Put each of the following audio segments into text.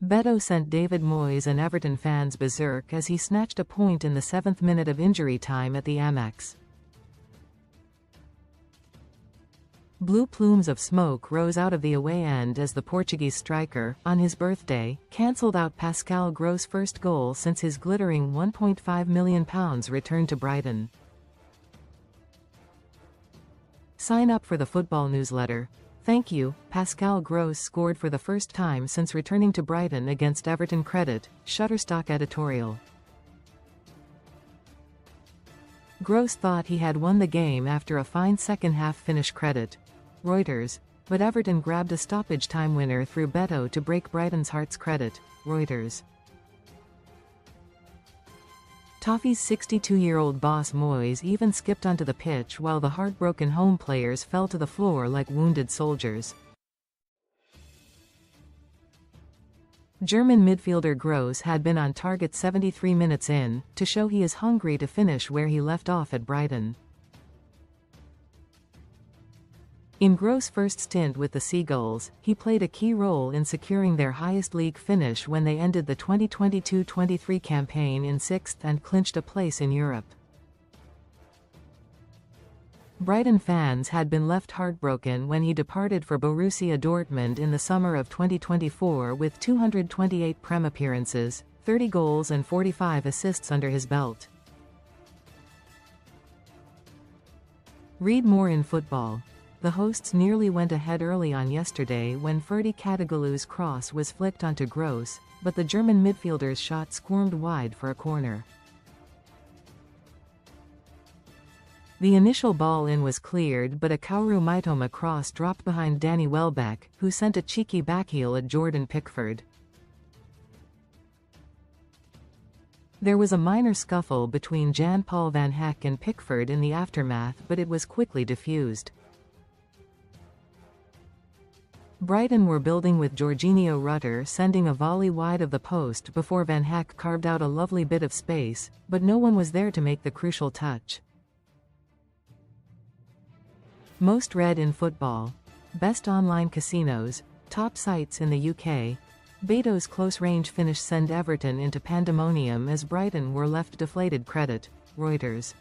Beto sent David Moyes and Everton fans berserk as he snatched a point in the 7th minute of injury time at the Amex. Blue plumes of smoke rose out of the away end as the Portuguese striker, on his birthday, cancelled out Pascal Gross' first goal since his glittering £1.5 million return to Brighton. Sign up for the football newsletter. Thank you. Pascal Gross scored for the first time since returning to Brighton against EvertonCredit, Shutterstock Editorial. Gross thought he had won the game after a fine second-half finishCredit. Reuters. But Everton grabbed a stoppage time winner through Beto to break Brighton's heartsCredit. Reuters. Toffees' 62-year-old boss Moyes even skipped onto the pitch while the heartbroken home players fell to the floor like wounded soldiers. German midfielder Gross had been on target 73 minutes in, to show he is hungry to finish where he left off at Brighton. In Gross' first stint with the Seagulls, he played a key role in securing their highest league finish when they ended the 2022-23 campaign in 6th and clinched a place in Europe. Brighton fans had been left heartbroken when he departed for Borussia Dortmund in the summer of 2024 with 228 Prem appearances, 30 goals and 45 assists under his belt. Read more in football. The hosts nearly went ahead early on yesterday when Ferdi Kadagalu's cross was flicked onto Gross, but the German midfielder's shot squirmed wide for a corner. The initial ball in was cleared, but a Kaoru Mitoma cross dropped behind Danny Welbeck, who sent a cheeky backheel at Jordan Pickford. There was a minor scuffle between Jan-Paul van Hecke and Pickford in the aftermath, but it was quickly diffused. Brighton were building with Jorginho Rutter sending a volley wide of the post before Van Hecke carved out a lovely bit of space, but no one was there to make the crucial touch. Most read in football. Best online casinos, top sites in the UK. Beto's close-range finish sent Everton into pandemonium as Brighton were left deflated. Credit. Reuters.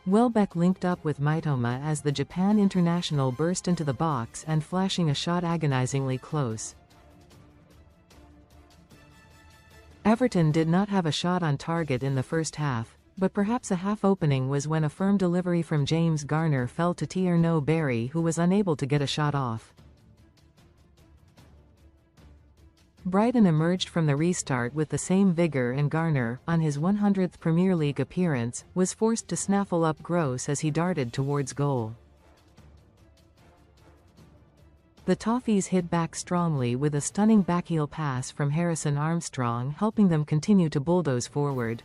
Welbeck linked up with Mitoma as the Japan international burst into the box and flashing a shot agonizingly close. Everton did not have a shot on target in the first half, but perhaps a half opening was when a firm delivery from James Garner fell to Tierno Barry, who was unable to get a shot off. Brighton emerged from the restart with the same vigour, and Garner, on his 100th Premier League appearance, was forced to snaffle up Gross as he darted towards goal. The Toffees hit back strongly with a stunning backheel pass from Harrison Armstrong, helping them continue to bulldoze forward.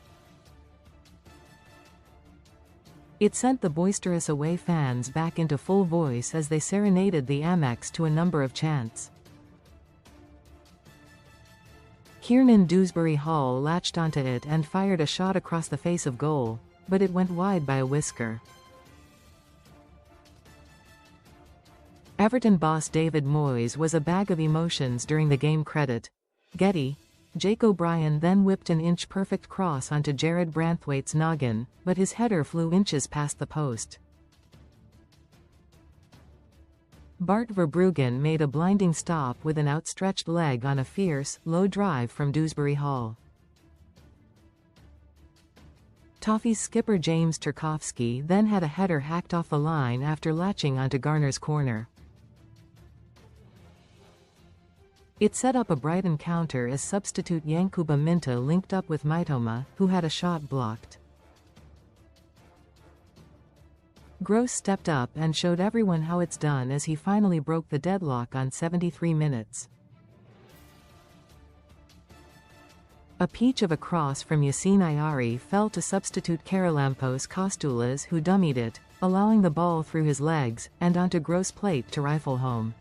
It sent the boisterous away fans back into full voice as they serenaded the Amex to a number of chants. Kiernan Dewsbury Hall latched onto it and fired a shot across the face of goal, but it went wide by a whisker. Everton boss David Moyes was a bag of emotions during the game. Credit. Getty. Jake O'Brien then whipped an inch-perfect cross onto Jared Branthwaite's noggin, but his header flew inches past the post. Bart Verbruggen made a blinding stop with an outstretched leg on a fierce, low drive from Dewsbury Hall. Toffees skipper James Tarkowski then had a header hacked off the line after latching onto Garner's corner. It set up a Brighton counter as substitute Yankuba Minta linked up with Mitoma, who had a shot blocked. Gross stepped up and showed everyone how it's done as he finally broke the deadlock on 73 minutes. A peach of a cross from Yassine Ayari fell to substitute Karalampos Kostoulas, who dummied it, allowing the ball through his legs, and onto Gross' plate to rifle home.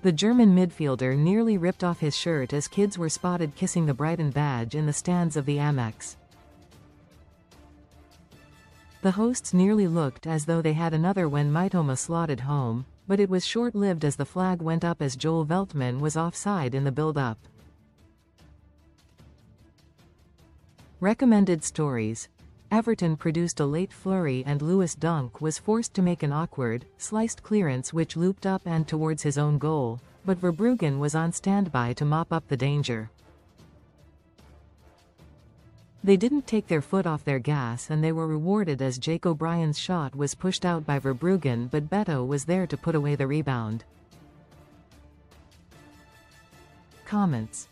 The German midfielder nearly ripped off his shirt as kids were spotted kissing the Brighton badge in the stands of the Amex. The hosts nearly looked as though they had another when Mitoma slotted home, but it was short-lived as the flag went up as Joel Veltman was offside in the build-up. Recommended stories. Everton produced a late flurry and Lewis Dunk was forced to make an awkward, sliced clearance which looped up and towards his own goal, but Verbruggen was on standby to mop up the danger. They didn't take their foot off their gas and they were rewarded as Jake O'Brien's shot was pushed out by Verbruggen, but Beto was there to put away the rebound. Comments.